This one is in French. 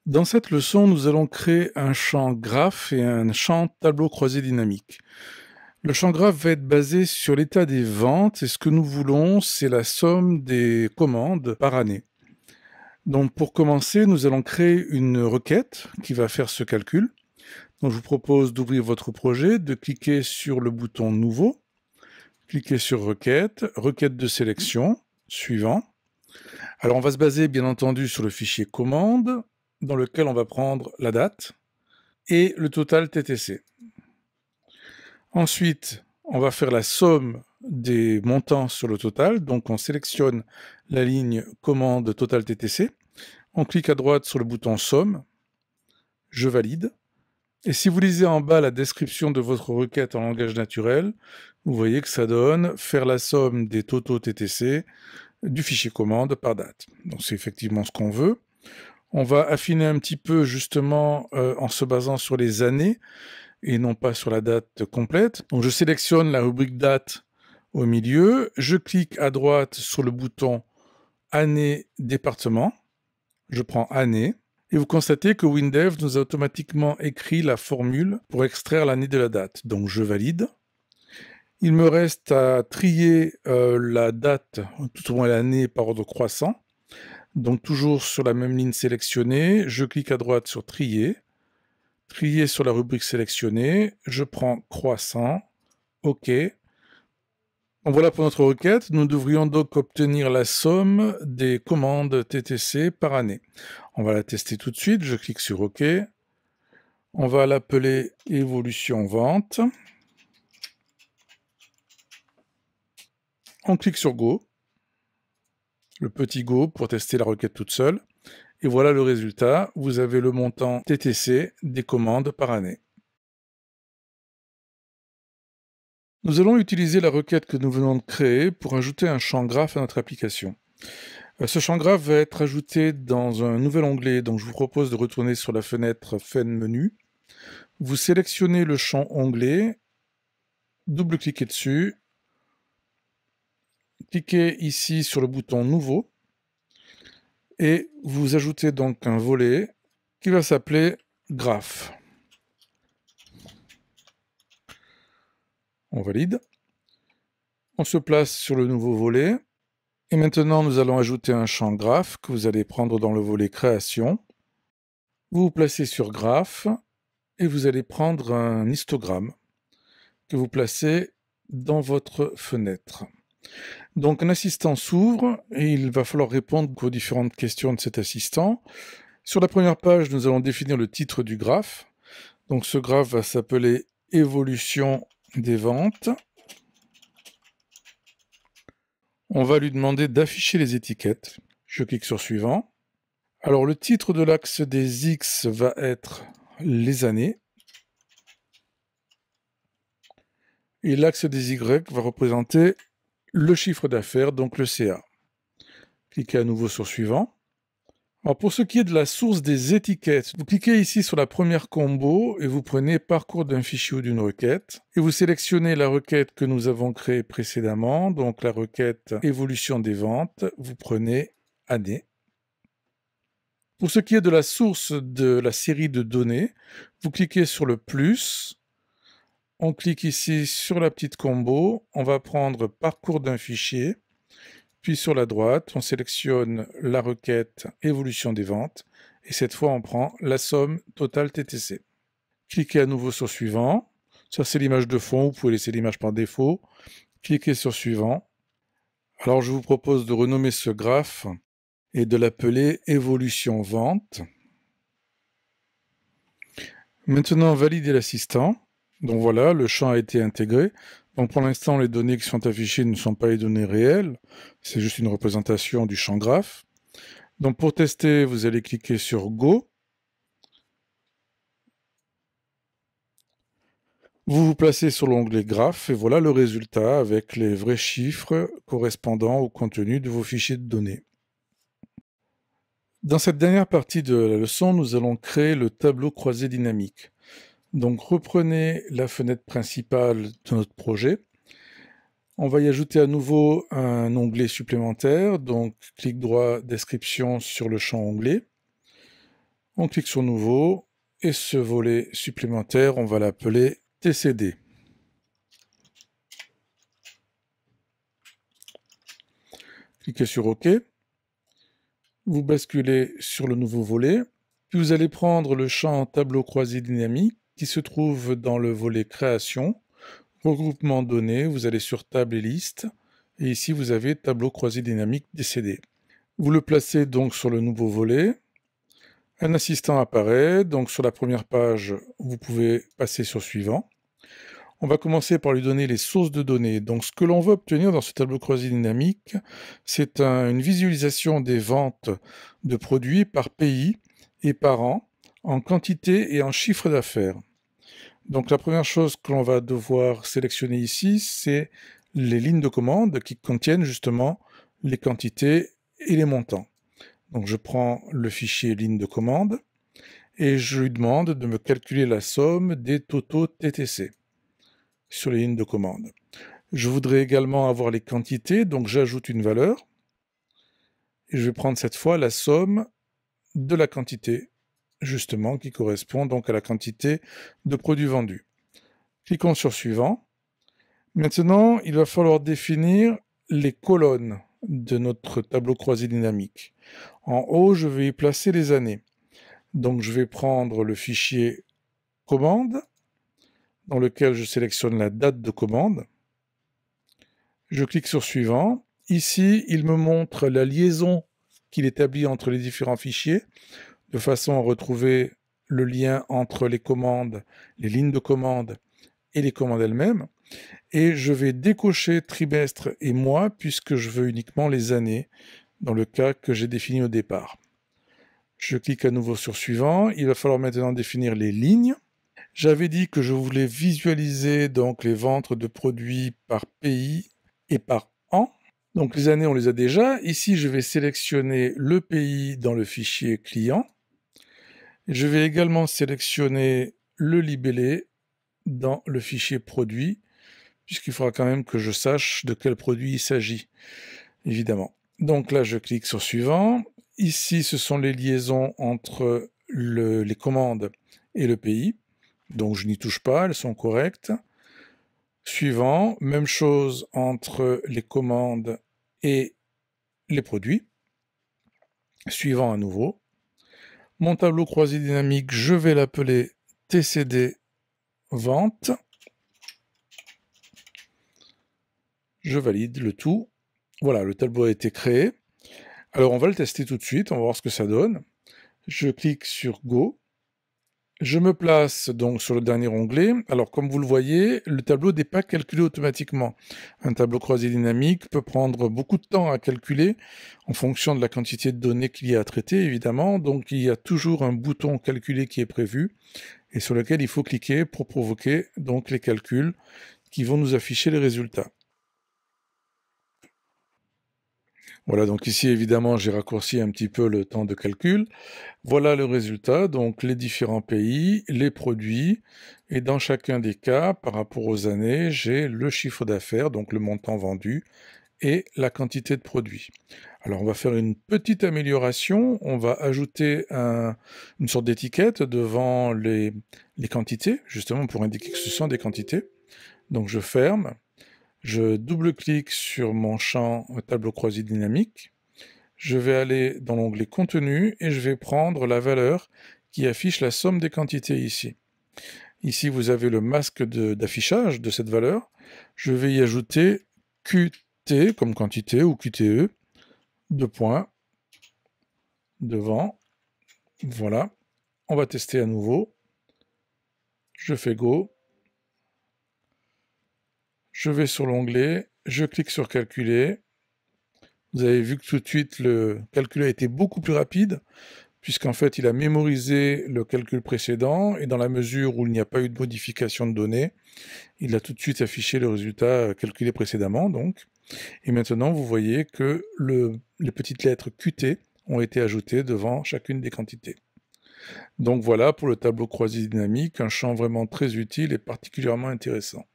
Dans cette leçon, nous allons créer un champ graphe et un champ tableau croisé dynamique. Le champ graphe va être basé sur l'état des ventes et ce que nous voulons, c'est la somme des commandes par année. Donc pour commencer, nous allons créer une requête qui va faire ce calcul. Donc je vous propose d'ouvrir votre projet, de cliquer sur le bouton Nouveau, cliquez sur Requête, requête de sélection, suivant. Alors on va se baser bien entendu sur le fichier commande dans lequel on va prendre la date et le total TTC. Ensuite, on va faire la somme des montants sur le total. Donc on sélectionne la ligne commande total TTC. On clique à droite sur le bouton somme. Je valide. Et si vous lisez en bas la description de votre requête en langage naturel, vous voyez que ça donne faire la somme des totaux TTC du fichier commande par date. Donc c'est effectivement ce qu'on veut. On va affiner un petit peu justement en se basant sur les années et non pas sur la date complète. Donc je sélectionne la rubrique date au milieu, je clique à droite sur le bouton année département, je prends année, et vous constatez que WinDev nous a automatiquement écrit la formule pour extraire l'année de la date. Donc je valide. Il me reste à trier la date, tout au moins l'année par ordre croissant. Donc toujours sur la même ligne sélectionnée, je clique à droite sur trier, trier sur la rubrique sélectionnée, je prends croissant, OK. Donc voilà pour notre requête, nous devrions donc obtenir la somme des commandes TTC par année. On va la tester tout de suite, je clique sur OK. On va l'appeler évolution vente. On clique sur Go, le petit Go pour tester la requête toute seule. Et voilà le résultat, vous avez le montant TTC des commandes par année. Nous allons utiliser la requête que nous venons de créer pour ajouter un champ graphe à notre application. Ce champ graphe va être ajouté dans un nouvel onglet, donc je vous propose de retourner sur la fenêtre Fin de menu. Vous sélectionnez le champ onglet, double-cliquez dessus, cliquez ici sur le bouton Nouveau, et vous ajoutez donc un volet qui va s'appeler Graphe. On valide. On se place sur le nouveau volet. Et maintenant, nous allons ajouter un champ graphe que vous allez prendre dans le volet Création. Vous vous placez sur Graphe et vous allez prendre un histogramme que vous placez dans votre fenêtre. Donc un assistant s'ouvre et il va falloir répondre aux différentes questions de cet assistant. Sur la première page, nous allons définir le titre du graphe. Donc ce graphe va s'appeler Évolution des ventes. On va lui demander d'afficher les étiquettes. Je clique sur Suivant. Alors le titre de l'axe des X va être les années. Et l'axe des Y va représenter le chiffre d'affaires, donc le CA. Cliquez à nouveau sur Suivant. Alors pour ce qui est de la source des étiquettes, vous cliquez ici sur la première combo et vous prenez Parcours d'un fichier ou d'une requête. Et vous sélectionnez la requête que nous avons créée précédemment, donc la requête Évolution des ventes. Vous prenez Année. Pour ce qui est de la source de la série de données, vous cliquez sur le plus. On clique ici sur la petite combo. On va prendre Parcours d'un fichier. Puis sur la droite, on sélectionne la requête Évolution des ventes. Et cette fois, on prend la somme totale TTC. Cliquez à nouveau sur Suivant. Ça, c'est l'image de fond. Vous pouvez laisser l'image par défaut. Cliquez sur Suivant. Alors, je vous propose de renommer ce graphe et de l'appeler Évolution vente. Maintenant, validez l'assistant. Donc voilà, le champ a été intégré. Donc pour l'instant, les données qui sont affichées ne sont pas les données réelles. C'est juste une représentation du champ graphe. Donc pour tester, vous allez cliquer sur Go. Vous vous placez sur l'onglet Graphe et voilà le résultat avec les vrais chiffres correspondant au contenu de vos fichiers de données. Dans cette dernière partie de la leçon, nous allons créer le tableau croisé dynamique. Donc reprenez la fenêtre principale de notre projet. On va y ajouter à nouveau un onglet supplémentaire, donc clic droit, description sur le champ onglet. On clique sur Nouveau, et ce volet supplémentaire, on va l'appeler TCD. Cliquez sur OK. Vous basculez sur le nouveau volet, puis vous allez prendre le champ tableau croisé dynamique qui se trouve dans le volet Création, Regroupement données, vous allez sur Table et Liste, et ici vous avez tableau croisé dynamique TCD. Vous le placez donc sur le nouveau volet. Un assistant apparaît, donc sur la première page, vous pouvez passer sur Suivant. On va commencer par lui donner les sources de données. Donc ce que l'on veut obtenir dans ce tableau croisé dynamique, c'est une visualisation des ventes de produits par pays et par an, en quantité et en chiffre d'affaires. Donc la première chose que l'on va devoir sélectionner ici, c'est les lignes de commande qui contiennent justement les quantités et les montants. Donc je prends le fichier ligne de commande et je lui demande de me calculer la somme des totaux TTC sur les lignes de commande. Je voudrais également avoir les quantités, donc j'ajoute une valeur et je vais prendre cette fois la somme de la quantité, justement, qui correspond donc à la quantité de produits vendus. Cliquons sur Suivant. Maintenant, il va falloir définir les colonnes de notre tableau croisé dynamique. En haut, je vais y placer les années. Donc je vais prendre le fichier commande, dans lequel je sélectionne la date de commande. Je clique sur Suivant. Ici, il me montre la liaison qu'il établit entre les différents fichiers, de façon à retrouver le lien entre les commandes, les lignes de commande et les commandes elles-mêmes. Et je vais décocher trimestre et mois, puisque je veux uniquement les années, dans le cas que j'ai défini au départ. Je clique à nouveau sur Suivant. Il va falloir maintenant définir les lignes. J'avais dit que je voulais visualiser donc les ventes de produits par pays et par an. Donc les années, on les a déjà. Ici, je vais sélectionner le pays dans le fichier client. Je vais également sélectionner le libellé dans le fichier produit, puisqu'il faudra quand même que je sache de quel produit il s'agit, évidemment. Donc là, je clique sur Suivant. Ici, ce sont les liaisons entre les commandes et le pays. Donc je n'y touche pas, elles sont correctes. Suivant, même chose entre les commandes et les produits. Suivant à nouveau. Mon tableau croisé dynamique, je vais l'appeler TCD Vente. Je valide le tout. Voilà, le tableau a été créé. Alors on va le tester tout de suite, on va voir ce que ça donne. Je clique sur Go. Je me place donc sur le dernier onglet. Alors comme vous le voyez, le tableau n'est pas calculé automatiquement. Un tableau croisé dynamique peut prendre beaucoup de temps à calculer en fonction de la quantité de données qu'il y a à traiter, évidemment. Donc il y a toujours un bouton calculer qui est prévu et sur lequel il faut cliquer pour provoquer donc les calculs qui vont nous afficher les résultats. Voilà, donc ici évidemment j'ai raccourci un petit peu le temps de calcul. Voilà le résultat, donc les différents pays, les produits, et dans chacun des cas, par rapport aux années, j'ai le chiffre d'affaires, donc le montant vendu, et la quantité de produits. Alors on va faire une petite amélioration, on va ajouter une sorte d'étiquette devant les quantités, justement pour indiquer que ce sont des quantités. Donc je ferme. Je double-clique sur mon champ tableau croisé dynamique. Je vais aller dans l'onglet Contenu et je vais prendre la valeur qui affiche la somme des quantités ici. Ici, vous avez le masque d'affichage de cette valeur. Je vais y ajouter QT comme quantité ou QTE, 2 points, devant. Voilà. On va tester à nouveau. Je fais Go. Je vais sur l'onglet, je clique sur Calculer. Vous avez vu que tout de suite, le calcul a été beaucoup plus rapide, puisqu'en fait, il a mémorisé le calcul précédent, et dans la mesure où il n'y a pas eu de modification de données, il a tout de suite affiché le résultat calculé précédemment, donc. Et maintenant, vous voyez que les petites lettres QT ont été ajoutées devant chacune des quantités. Donc voilà pour le tableau croisé dynamique, un champ vraiment très utile et particulièrement intéressant.